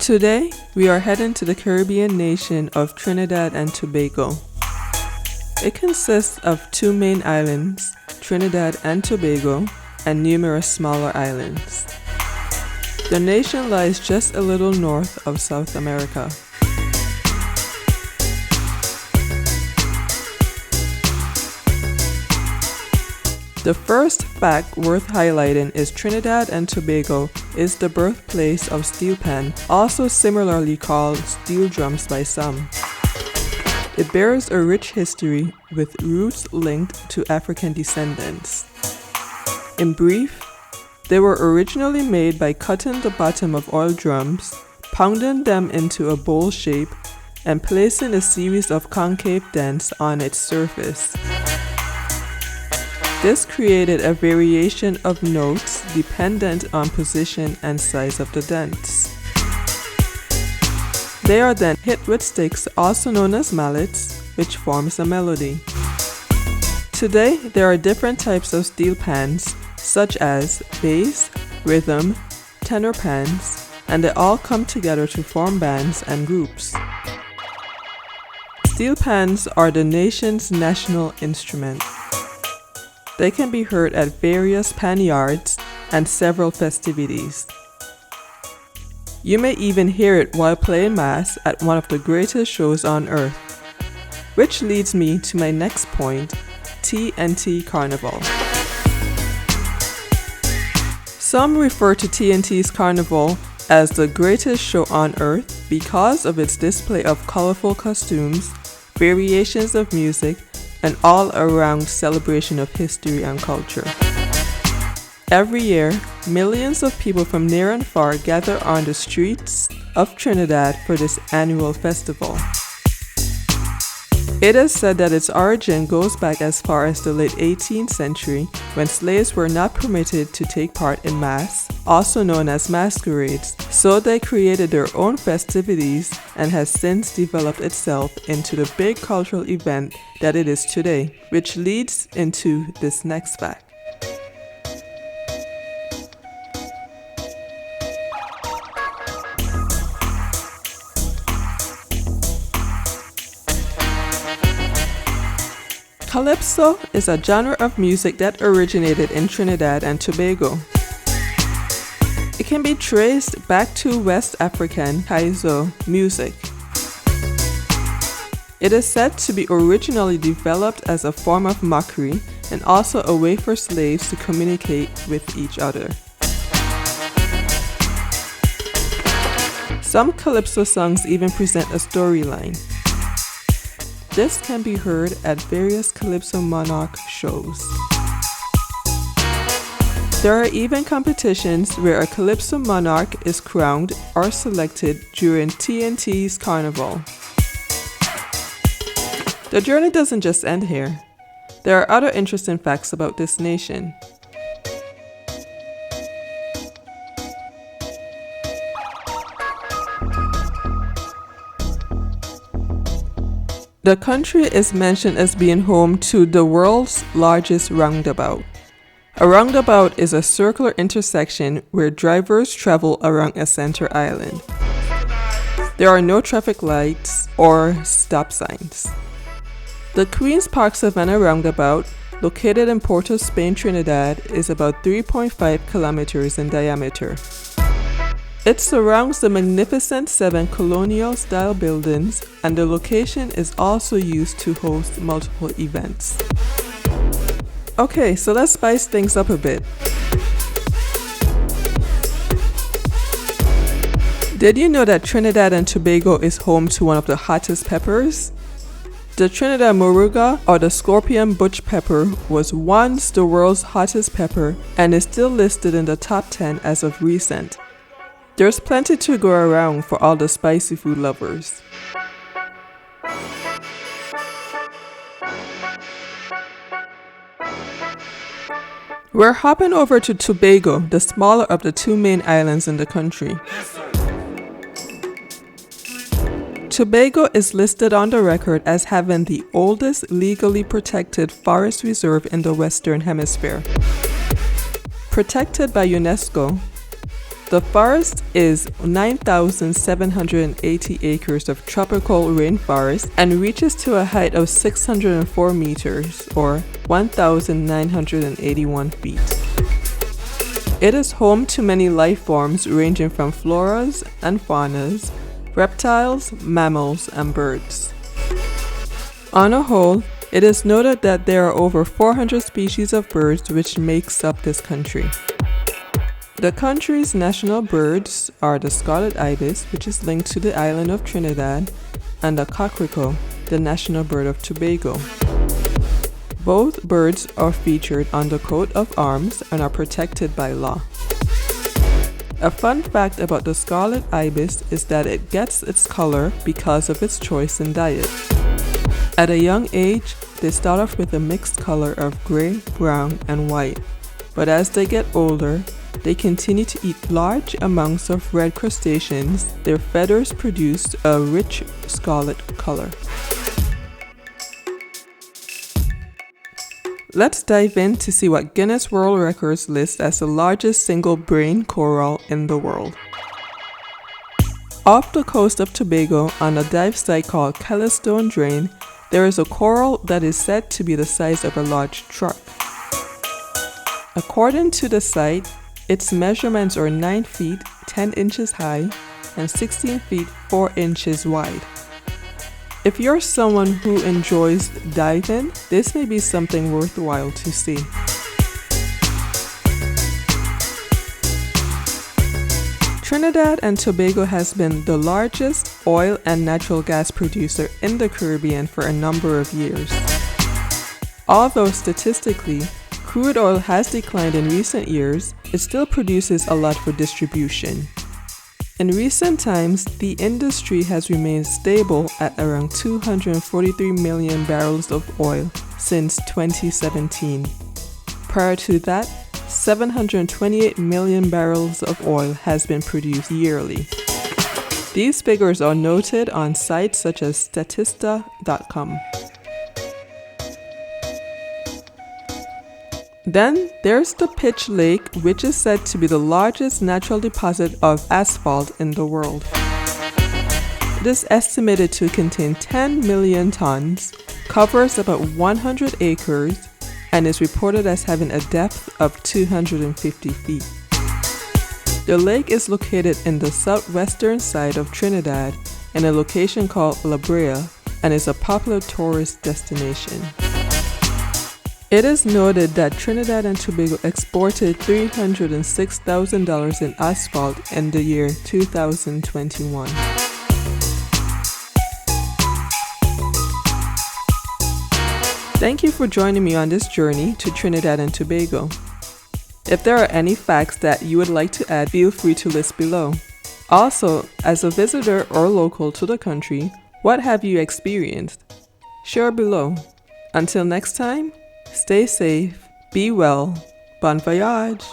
Today, we are heading to the Caribbean nation of Trinidad and Tobago. It consists of two main islands, Trinidad and Tobago, and numerous smaller islands. The nation lies just a little north of South America. The first fact worth highlighting is Trinidad and Tobago is the birthplace of steel pan, also similarly called steel drums by some. It bears a rich history with roots linked to African descendants. In brief, they were originally made by cutting the bottom of oil drums, pounding them into a bowl shape, and placing a series of concave dents on its surface. This created a variation of notes dependent on position and size of the dents. They are then hit with sticks, also known as mallets, which forms a melody. Today, there are different types of steel pans, such as bass, rhythm, tenor pans, and they all come together to form bands and groups. Steel pans are the nation's national instrument. They can be heard at various pan yards and several festivities. You may even hear it while playing mass at one of the greatest shows on earth. Which leads me to my next point, T&T Carnival. Some refer to T&T's Carnival as the greatest show on earth because of its display of colorful costumes, variations of music, and all-around celebration of history and culture. Every year, millions of people from near and far gather on the streets of Trinidad for this annual festival. It is said that its origin goes back as far as the late 18th century, when slaves were not permitted to take part in mass, also known as masquerades, so they created their own festivities and has since developed itself into the big cultural event that it is today, which leads into this next fact. Calypso is a genre of music that originated in Trinidad and Tobago. It can be traced back to West African Kaizo music. It is said to be originally developed as a form of mockery and also a way for slaves to communicate with each other. Some Calypso songs even present a storyline. This can be heard at various Calypso Monarch shows. There are even competitions where a Calypso Monarch is crowned or selected during T&T's Carnival. The journey doesn't just end here. There are other interesting facts about this nation. The country is mentioned as being home to the world's largest roundabout. A roundabout is a circular intersection where drivers travel around a center island. There are no traffic lights or stop signs. The Queen's Park Savannah roundabout, located in Port of Spain, Trinidad, is about 3.5 kilometers in diameter. It surrounds the magnificent 7 colonial-style buildings, and the location is also used to host multiple events. Okay, so let's spice things up a bit. Did you know that Trinidad and Tobago is home to one of the hottest peppers? The Trinidad Moruga, or the Scorpion Butch pepper, was once the world's hottest pepper and is still listed in the top 10 as of recent. There's plenty to go around for all the spicy food lovers. We're hopping over to Tobago, the smaller of the two main islands in the country. Tobago is listed on the record as having the oldest legally protected forest reserve in the Western Hemisphere. Protected by UNESCO, The forest is 9,780 acres of tropical rainforest and reaches to a height of 604 meters or 1,981 feet. It is home to many life forms ranging from floras and faunas, reptiles, mammals, and birds. On a whole, it is noted that there are over 400 species of birds which makes up this country. The country's national birds are the scarlet ibis, which is linked to the island of Trinidad, and the cockerel, the national bird of Tobago. Both birds are featured on the coat of arms and are protected by law. A fun fact about the scarlet ibis is that it gets its color because of its choice in diet. At a young age, they start off with a mixed color of gray, brown, and white, but as they get older, they continue to eat large amounts of red crustaceans. Their feathers produce a rich scarlet color. Let's dive in to see what Guinness World Records lists as the largest single brain coral in the world. Off the coast of Tobago, on a dive site called Kellystone Drain, there is a coral that is said to be the size of a large truck. According to the site, its measurements are 9 feet 10 inches high and 16 feet 4 inches wide. If you're someone who enjoys diving, this may be something worthwhile to see. Trinidad and Tobago has been the largest oil and natural gas producer in the Caribbean for a number of years. Although statistically, crude oil has declined in recent years, it still produces a lot for distribution. In recent times, the industry has remained stable at around 243 million barrels of oil since 2017. Prior to that, 728 million barrels of oil has been produced yearly. These figures are noted on sites such as statista.com. Then there's the Pitch Lake, which is said to be the largest natural deposit of asphalt in the world. It is estimated to contain 10 million tons, covers about 100 acres, and is reported as having a depth of 250 feet. The lake is located in the southwestern side of Trinidad in a location called La Brea and is a popular tourist destination. It is noted that Trinidad and Tobago exported $306,000 in asphalt in the year 2021. Thank you for joining me on this journey to Trinidad and Tobago. If there are any facts that you would like to add, feel free to list below. Also, as a visitor or local to the country, what have you experienced? Share below. Until next time, stay safe, be well, bon voyage!